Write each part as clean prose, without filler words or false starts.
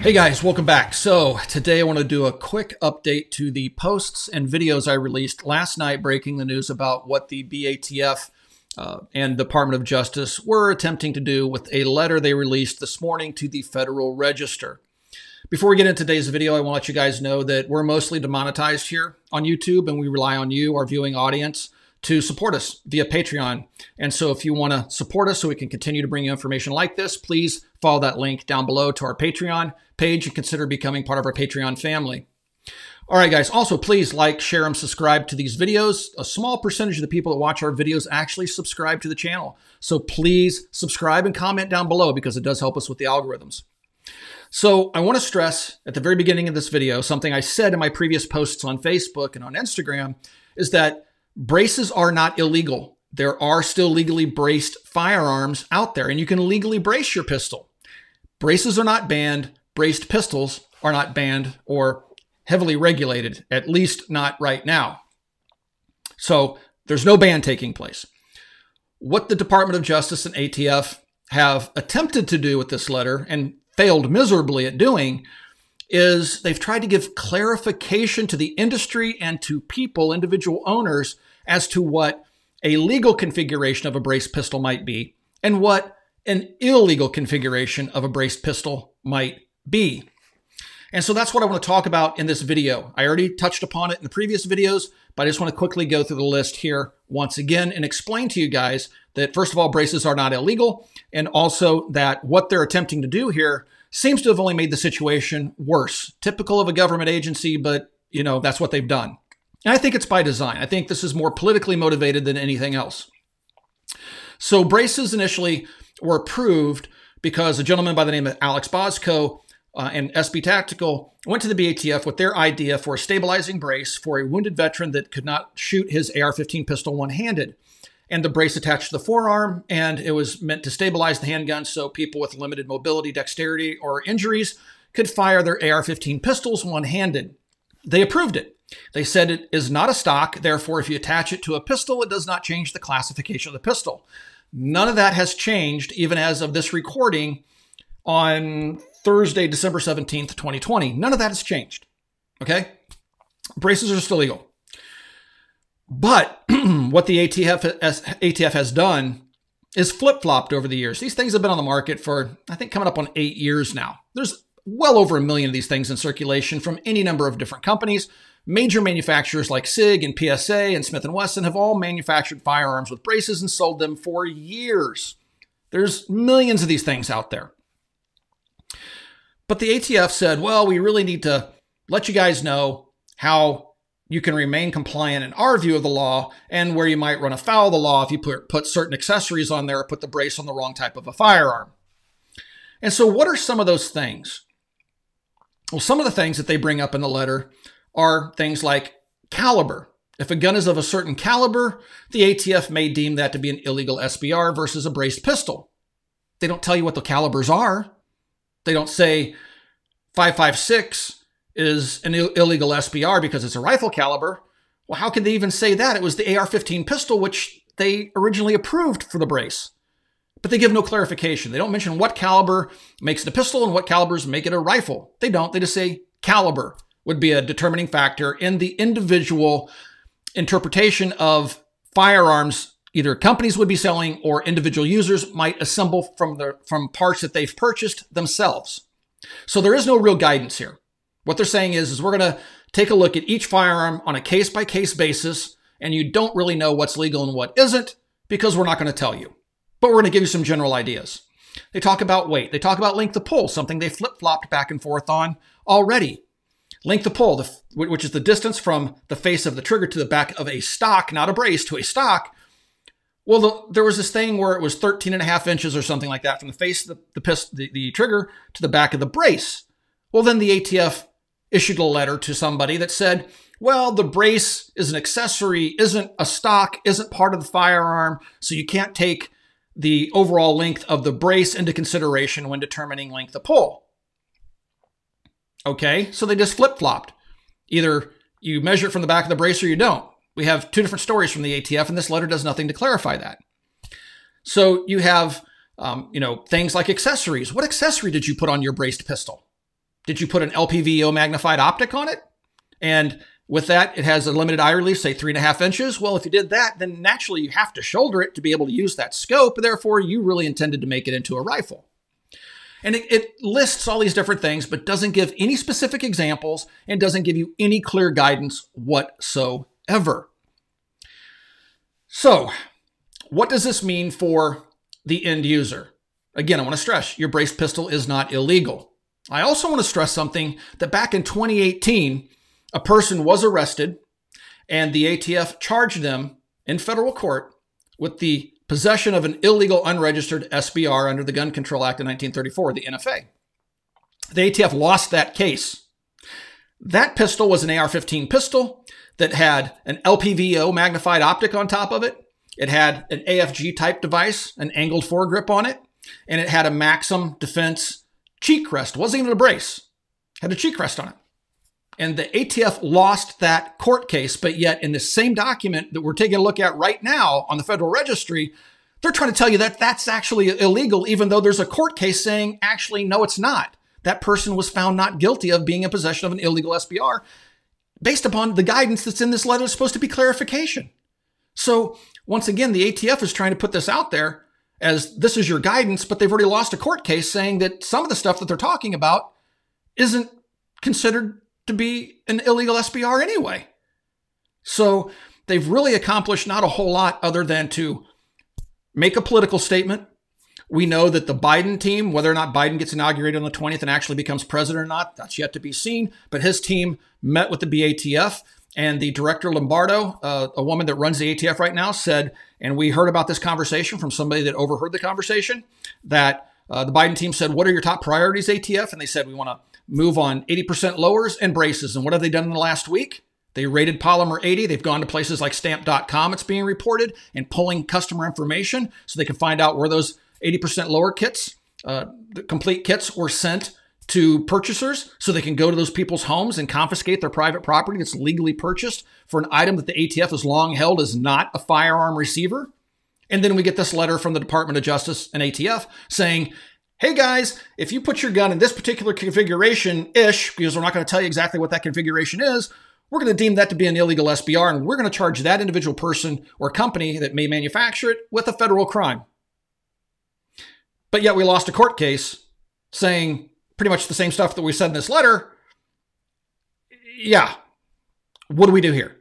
Hey guys, welcome back. So today I want to do a quick update to the posts and videos I released last night breaking the news about what the BATF and Department of Justice were attempting to do with a letter they released this morning to the Federal Register. Before we get into today's video, I want to let you guys know that we're mostly demonetized here on YouTube and we rely on you, our viewing audience, to support us via Patreon. And so if you want to support us so we can continue to bring you information like this, please follow that link down below to our Patreon page and consider becoming part of our Patreon family. All right, guys. Also, please like, share, and subscribe to these videos. A small percentage of the people that watch our videos actually subscribe to the channel. So please subscribe and comment down below because it does help us with the algorithms. So I want to stress at the very beginning of this video, something I said in my previous posts on Facebook and on Instagram, is that braces are not illegal. There are still legally braced firearms out there, and you can legally brace your pistol. Braces are not banned. Braced pistols are not banned or heavily regulated, at least not right now. So there's no ban taking place. What the Department of Justice and ATF have attempted to do with this letter and failed miserably at doing is they've tried to give clarification to the industry and to people, individual owners, as to what a legal configuration of a braced pistol might be and what an illegal configuration of a braced pistol might be. And so that's what I want to talk about in this video. I already touched upon it in the previous videos, but I just want to quickly go through the list here once again and explain to you guys that, first of all, braces are not illegal, and also that what they're attempting to do here seems to have only made the situation worse. Typical of a government agency, but, you know, that's what they've done. And I think it's by design. I think this is more politically motivated than anything else. So braces initially were approved because a gentleman by the name of Alex Bosco and SB Tactical went to the BATF with their idea for a stabilizing brace for a wounded veteran that could not shoot his AR-15 pistol one-handed. And the brace attached to the forearm, and it was meant to stabilize the handgun so people with limited mobility, dexterity, or injuries could fire their AR-15 pistols one-handed. They approved it. They said it is not a stock, therefore if you attach it to a pistol, it does not change the classification of the pistol. None of that has changed, even as of this recording on Thursday, December 17th, 2020. None of that has changed, okay? Braces are still legal. But what the ATF has done is flip-flopped over the years. These things have been on the market for, I think, coming up on 8 years now. There's well over 1 million of these things in circulation from any number of different companies. Major manufacturers like SIG and PSA and Smith & Wesson have all manufactured firearms with braces and sold them for years. There's millions of these things out there. But the ATF said, well, we really need to let you guys know how you can remain compliant in our view of the law and where you might run afoul of the law if you put certain accessories on there or put the brace on the wrong type of a firearm. And so what are some of those things? Well, some of the things that they bring up in the letter are things like caliber. If a gun is of a certain caliber, the ATF may deem that to be an illegal SBR versus a braced pistol. They don't tell you what the calibers are. They don't say 5.56 is an illegal SBR because it's a rifle caliber. Well, how could they even say that? It was the AR-15 pistol, which they originally approved for the brace. But they give no clarification. They don't mention what caliber makes it a pistol and what calibers make it a rifle. They don't. They just say caliber would be a determining factor in the individual interpretation of firearms either companies would be selling or individual users might assemble from parts that they've purchased themselves. So there is no real guidance here. What they're saying is we're going to take a look at each firearm on a case-by-case basis, and you don't really know what's legal and what isn't because we're not going to tell you. But we're going to give you some general ideas. They talk about weight. They talk about length of pull, something they flip-flopped back and forth on already. Length of pull, which is the distance from the face of the trigger to the back of a stock, not a brace, to a stock. Well, there was this thing where it was 13.5 inches or something like that from the face of the trigger to the back of the brace. Well, then the ATF issued a letter to somebody that said, well, the brace is an accessory, isn't a stock, isn't part of the firearm, so you can't take the overall length of the brace into consideration when determining length of pull. Okay, so they just flip-flopped. Either you measure it from the back of the brace or you don't. We have two different stories from the ATF, and this letter does nothing to clarify that. So you have, things like accessories. What accessory did you put on your braced pistol? Did you put an LPVO magnified optic on it? And with that, it has a limited eye release, say 3.5 inches. Well, if you did that, then naturally you have to shoulder it to be able to use that scope. Therefore, you really intended to make it into a rifle. And it lists all these different things, but doesn't give any specific examples and doesn't give you any clear guidance whatsoever. So what does this mean for the end user? Again, I want to stress, your braced pistol is not illegal. I also want to stress something that back in 2018, a person was arrested and the ATF charged them in federal court with the possession of an illegal unregistered SBR under the Gun Control Act of 1934, the NFA. The ATF lost that case. That pistol was an AR-15 pistol that had an LPVO magnified optic on top of it. It had an AFG type device, an angled foregrip on it, and it had a Maxim Defense cheek rest. It wasn't even a brace. It had a cheek rest on it. And the ATF lost that court case, but yet in the same document that we're taking a look at right now on the Federal Registry, they're trying to tell you that that's actually illegal, even though there's a court case saying, actually, no, it's not. That person was found not guilty of being in possession of an illegal SBR based upon the guidance that's in this letter. It's supposed to be clarification. So once again, the ATF is trying to put this out there as this is your guidance, but they've already lost a court case saying that some of the stuff that they're talking about isn't considered to be an illegal SBR anyway. So they've really accomplished not a whole lot other than to make a political statement. We know that the Biden team, whether or not Biden gets inaugurated on the 20th and actually becomes president or not, that's yet to be seen. But his team met with the BATF, and the director Lombardo, a woman that runs the ATF right now, said, and we heard about this conversation from somebody that overheard the conversation, that the Biden team said, what are your top priorities, ATF? And they said, we want to move on 80% lowers and braces. And what have they done in the last week? They rated Polymer 80. They've gone to places like stamp.com, it's being reported, and pulling customer information so they can find out where those 80% lower kits, the complete kits, were sent to purchasers so they can go to those people's homes and confiscate their private property that's legally purchased for an item that the ATF has long held as not a firearm receiver. And then we get this letter from the Department of Justice and ATF saying, hey guys, if you put your gun in this particular configuration-ish, because we're not going to tell you exactly what that configuration is, we're going to deem that to be an illegal SBR, and we're going to charge that individual person or company that may manufacture it with a federal crime. But yet we lost a court case saying pretty much the same stuff that we said in this letter. Yeah. What do we do here?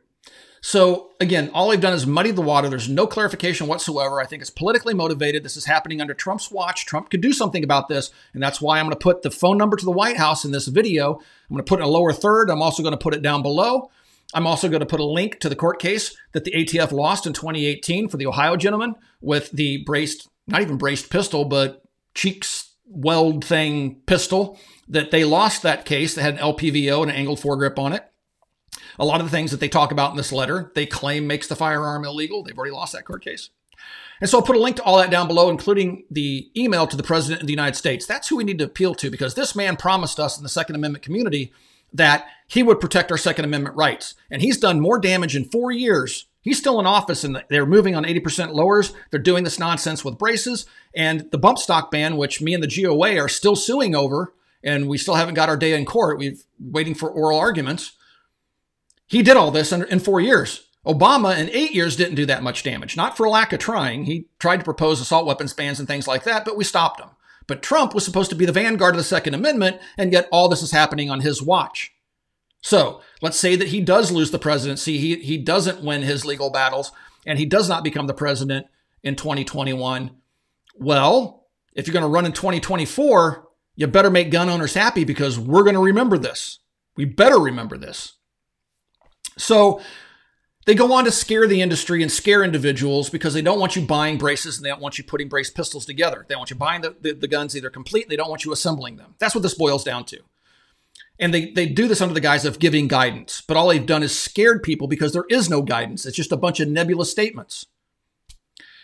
So again, all they've done is muddy the water. There's no clarification whatsoever. I think it's politically motivated. This is happening under Trump's watch. Trump could do something about this. And that's why I'm going to put the phone number to the White House in this video. I'm going to put it in a lower third. I'm also going to put it down below. I'm also going to put a link to the court case that the ATF lost in 2018 for the Ohio gentleman with the braced, not even braced pistol, but cheeks weld thing pistol, that they lost that case that had an LPVO and an angled foregrip on it. A lot of the things that they talk about in this letter, they claim makes the firearm illegal. They've already lost that court case. And so I'll put a link to all that down below, including the email to the President of the United States. That's who we need to appeal to, because this man promised us in the Second Amendment community that he would protect our Second Amendment rights. And he's done more damage in 4 years. He's still in office, and they're moving on 80% lowers. They're doing this nonsense with braces. And the bump stock ban, which me and the GOA are still suing over, and we still haven't got our day in court. We're waiting for oral arguments. He did all this in 4 years. Obama in 8 years didn't do that much damage, not for a lack of trying. He tried to propose assault weapons bans and things like that, but we stopped him. But Trump was supposed to be the vanguard of the Second Amendment, and yet all this is happening on his watch. So let's say that he does lose the presidency. He doesn't win his legal battles, and he does not become the president in 2021. Well, if you're going to run in 2024, you better make gun owners happy, because we're going to remember this. We better remember this. So they go on to scare the industry and scare individuals because they don't want you buying braces and they don't want you putting braced pistols together. They want you buying the guns either complete. They don't want you assembling them. That's what this boils down to. And they do this under the guise of giving guidance. But all they've done is scared people because there is no guidance. It's just a bunch of nebulous statements.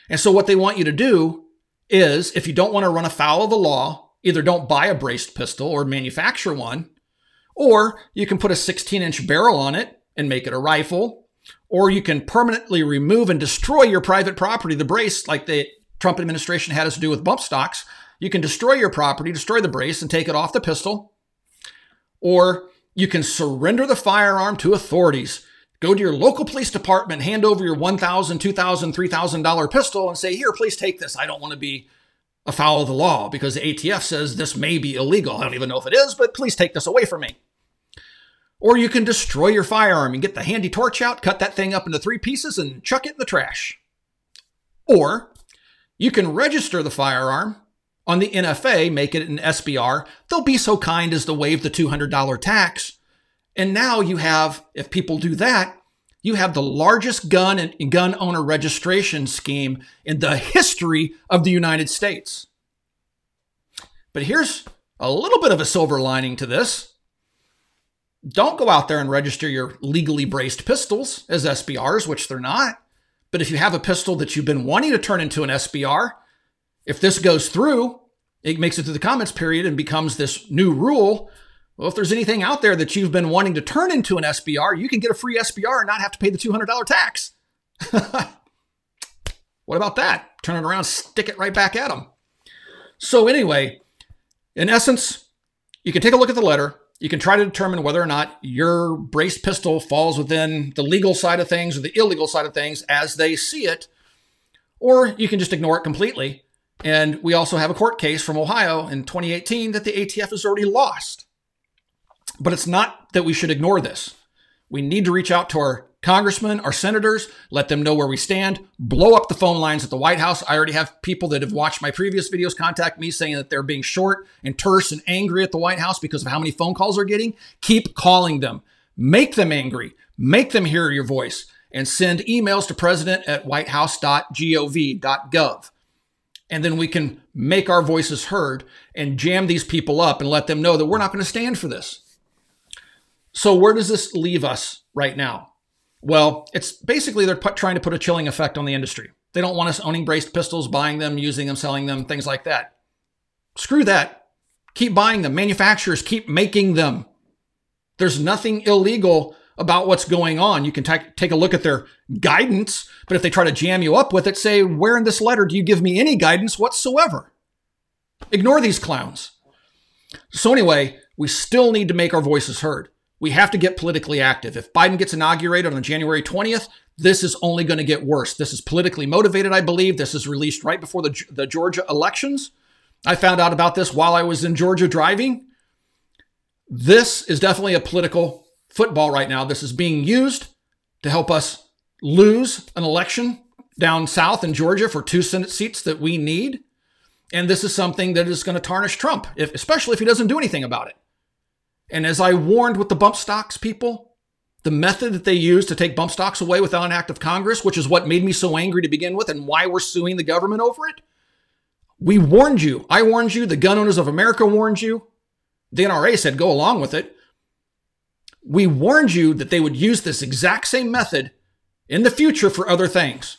And so what they want you to do is, if you don't want to run afoul of the law, either don't buy a braced pistol or manufacture one, or you can put a 16-inch barrel on it and make it a rifle, or you can permanently remove and destroy your private property, the brace, like the Trump administration had us do with bump stocks. You can destroy your property, destroy the brace, and take it off the pistol. Or you can surrender the firearm to authorities. Go to your local police department, hand over your $1,000, $2,000, $3,000 pistol and say, here, please take this. I don't want to be afoul of the law because the ATF says this may be illegal. I don't even know if it is, but please take this away from me. Or you can destroy your firearm and get the handy torch out, cut that thing up into 3 pieces and chuck it in the trash. Or you can register the firearm on the NFA, make it an SBR. They'll be so kind as to waive the $200 tax. And now you have, if people do that, you have the largest gun and gun owner registration scheme in the history of the United States. But here's a little bit of a silver lining to this. Don't go out there and register your legally braced pistols as SBRs, which they're not. But if you have a pistol that you've been wanting to turn into an SBR, if this goes through, it makes it through the comments period and becomes this new rule. Well, if there's anything out there that you've been wanting to turn into an SBR, you can get a free SBR and not have to pay the $200 tax. What about that? Turn it around, stick it right back at them. So anyway, in essence, you can take a look at the letter. You can try to determine whether or not your braced pistol falls within the legal side of things or the illegal side of things as they see it, or you can just ignore it completely. And we also have a court case from Ohio in 2018 that the ATF has already lost. But it's not that we should ignore this. We need to reach out to our congressmen, our senators, let them know where we stand, blow up the phone lines at the White House. I already have people that have watched my previous videos contact me saying that they're being short and terse and angry at the White House because of how many phone calls they're getting. Keep calling them. Make them angry. Make them hear your voice. And send emails to president@whitehouse.gov.gov. And then we can make our voices heard and jam these people up and let them know that we're not going to stand for this. So where does this leave us right now? Well, it's basically they're trying to put a chilling effect on the industry. They don't want us owning braced pistols, buying them, using them, selling them, things like that. Screw that. Keep buying them. Manufacturers keep making them. There's nothing illegal about what's going on. You can take a look at their guidance, but if they try to jam you up with it, say, where in this letter do you give me any guidance whatsoever? Ignore these clowns. So anyway, we still need to make our voices heard. We have to get politically active. If Biden gets inaugurated on January 20th, this is only going to get worse. This is politically motivated, I believe. This is released right before the Georgia elections. I found out about this while I was in Georgia driving. This is definitely a political football right now. This is being used to help us lose an election down south in Georgia for 2 Senate seats that we need. And this is something that is going to tarnish Trump, especially if he doesn't do anything about it. And as I warned with the bump stocks people, the method that they use to take bump stocks away without an act of Congress, which is what made me so angry to begin with and why we're suing the government over it. We warned you. I warned you. The Gun Owners of America warned you. The NRA said go along with it. We warned you that they would use this exact same method in the future for other things.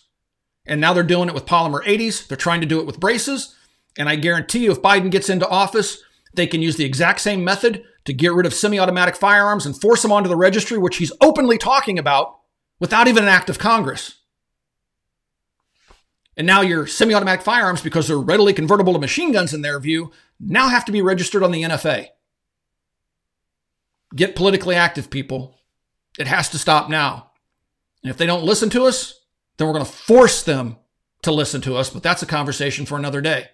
And now they're doing it with polymer 80s. They're trying to do it with braces. And I guarantee you, if Biden gets into office, they can use the exact same method to get rid of semi-automatic firearms and force them onto the registry, which he's openly talking about without even an act of Congress. And now your semi-automatic firearms, because they're readily convertible to machine guns in their view, now have to be registered on the NFA. Get politically active, people. It has to stop now. And if they don't listen to us, then we're going to force them to listen to us. But that's a conversation for another day.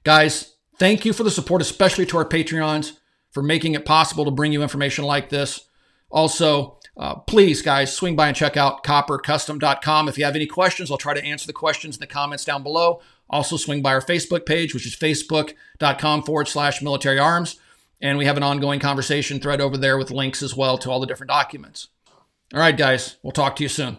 Guys, thank you for the support, especially to our Patreons, for making it possible to bring you information like this. Also, please, guys, swing by and check out coppercustom.com. If you have any questions, I'll try to answer the questions in the comments down below. Also, swing by our Facebook page, which is facebook.com/military arms. And we have an ongoing conversation thread over there with links as well to all the different documents. All right, guys, we'll talk to you soon.